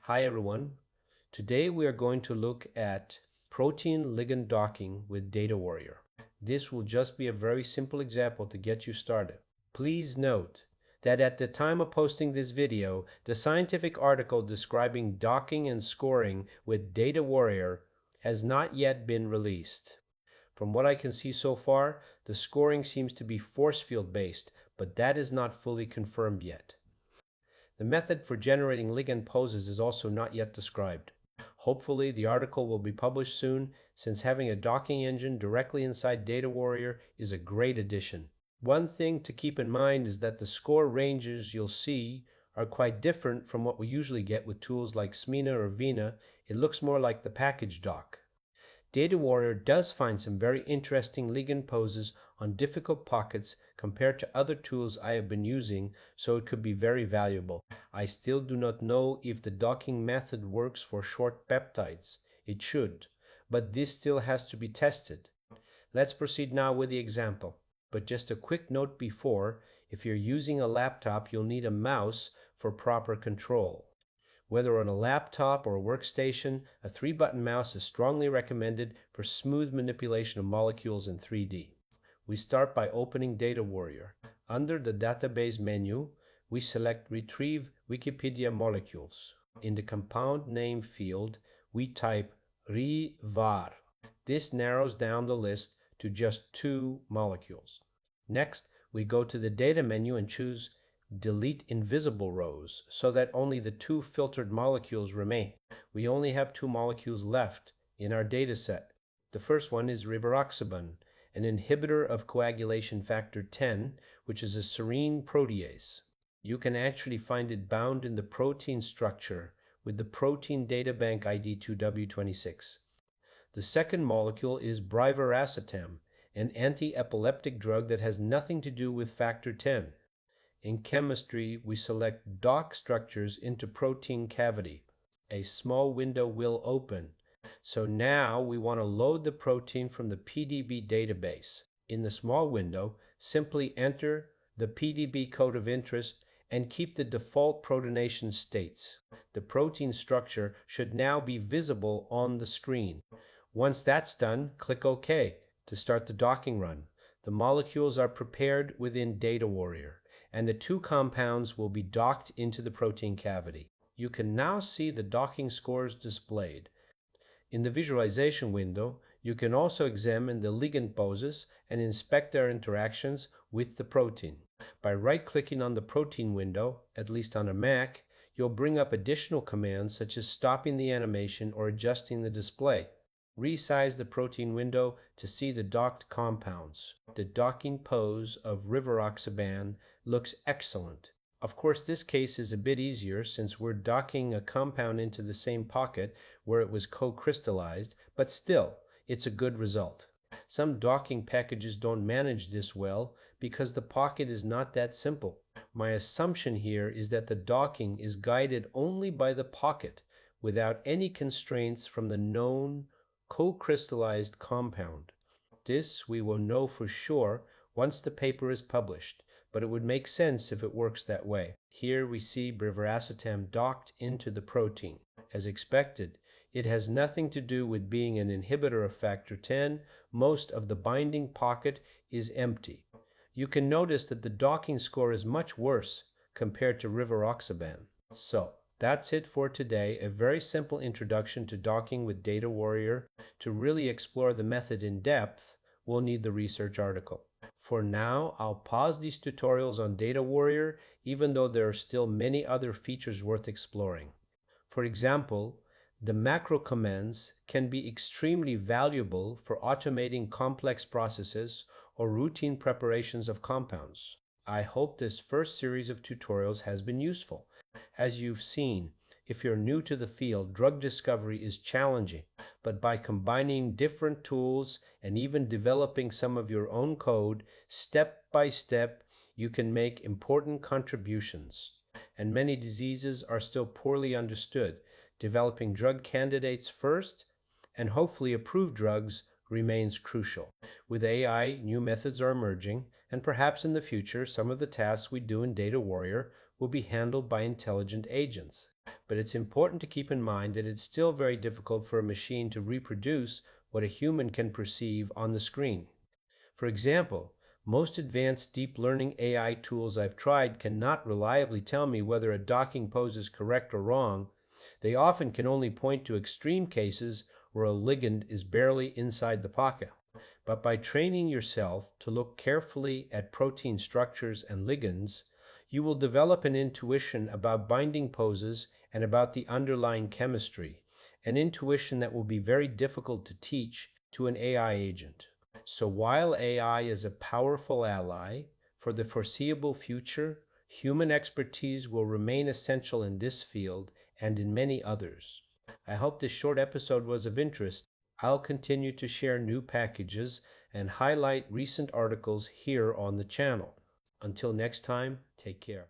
Hi everyone. Today we are going to look at protein-ligand docking with DataWarrior. This will just be a very simple example to get you started. Please note that at the time of posting this video, the scientific article describing docking and scoring with DataWarrior has not yet been released. From what I can see so far, the scoring seems to be force field based, but that is not fully confirmed yet. The method for generating ligand poses is also not yet described. Hopefully, the article will be published soon, since having a docking engine directly inside DataWarrior is a great addition. One thing to keep in mind is that the score ranges you'll see are quite different from what we usually get with tools like Smina or Vina. It looks more like the package dock. DataWarrior does find some very interesting ligand poses on difficult pockets compared to other tools I have been using, so it could be very valuable. I still do not know if the docking method works for short peptides. It should, but this still has to be tested. Let's proceed now with the example. But just a quick note before, if you're using a laptop, you'll need a mouse for proper control. Whether on a laptop or a workstation, a 3-button mouse is strongly recommended for smooth manipulation of molecules in 3D. We start by opening DataWarrior. Under the Database menu, we select Retrieve Wikipedia Molecules. In the compound name field, we type RIVAR. This narrows down the list to just 2 molecules. Next, we go to the Data menu and choose Delete invisible rows so that only the 2 filtered molecules remain. We only have 2 molecules left in our dataset. The first one is rivaroxaban, an inhibitor of coagulation factor 10, which is a serine protease. You can actually find it bound in the protein structure with the protein databank ID 2W26. The second molecule is brivaracetam, an anti-epileptic drug that has nothing to do with factor 10. In chemistry, we select dock structures into protein cavity. A small window will open. So now we want to load the protein from the PDB database. In the small window, simply enter the PDB code of interest and keep the default protonation states. The protein structure should now be visible on the screen. Once that's done, click OK to start the docking run. The molecules are prepared within DataWarrior, and the 2 compounds will be docked into the protein cavity. You can now see the docking scores displayed. In the visualization window, you can also examine the ligand poses and inspect their interactions with the protein. By right-clicking on the protein window, at least on a Mac, you'll bring up additional commands such as stopping the animation or adjusting the display. Resize the protein window to see the docked compounds. The docking pose of rivaroxaban looks excellent. Of course, this case is a bit easier since we're docking a compound into the same pocket where it was co-crystallized, but still, it's a good result. Some docking packages don't manage this well because the pocket is not that simple. My assumption here is that the docking is guided only by the pocket without any constraints from the known co-crystallized compound. This we will know for sure once the paper is published, but it would make sense if it works that way. Here we see brivaracetam docked into the protein. As expected, it has nothing to do with being an inhibitor of factor 10. Most of the binding pocket is empty. You can notice that the docking score is much worse compared to rivaroxaban. So, that's it for today, a very simple introduction to docking with DataWarrior. To really explore the method in depth, we'll need the research article. For now, I'll pause these tutorials on DataWarrior, even though there are still many other features worth exploring. For example, the macro commands can be extremely valuable for automating complex processes or routine preparations of compounds. I hope this first series of tutorials has been useful. As you've seen, if you're new to the field, drug discovery is challenging, but by combining different tools and even developing some of your own code, step by step, you can make important contributions. And many diseases are still poorly understood. Developing drug candidates first, and hopefully approved drugs, remains crucial. With AI, new methods are emerging, and perhaps in the future, some of the tasks we do in DataWarrior will be handled by intelligent agents. But it's important to keep in mind that it's still very difficult for a machine to reproduce what a human can perceive on the screen. For example, most advanced deep learning AI tools I've tried cannot reliably tell me whether a docking pose is correct or wrong. They often can only point to extreme cases where a ligand is barely inside the pocket. But by training yourself to look carefully at protein structures and ligands, you will develop an intuition about binding poses and about the underlying chemistry, an intuition that will be very difficult to teach to an AI agent. So while AI is a powerful ally, for the foreseeable future, human expertise will remain essential in this field and in many others. I hope this short episode was of interest. I'll continue to share new packages and highlight recent articles here on the channel. Until next time, take care.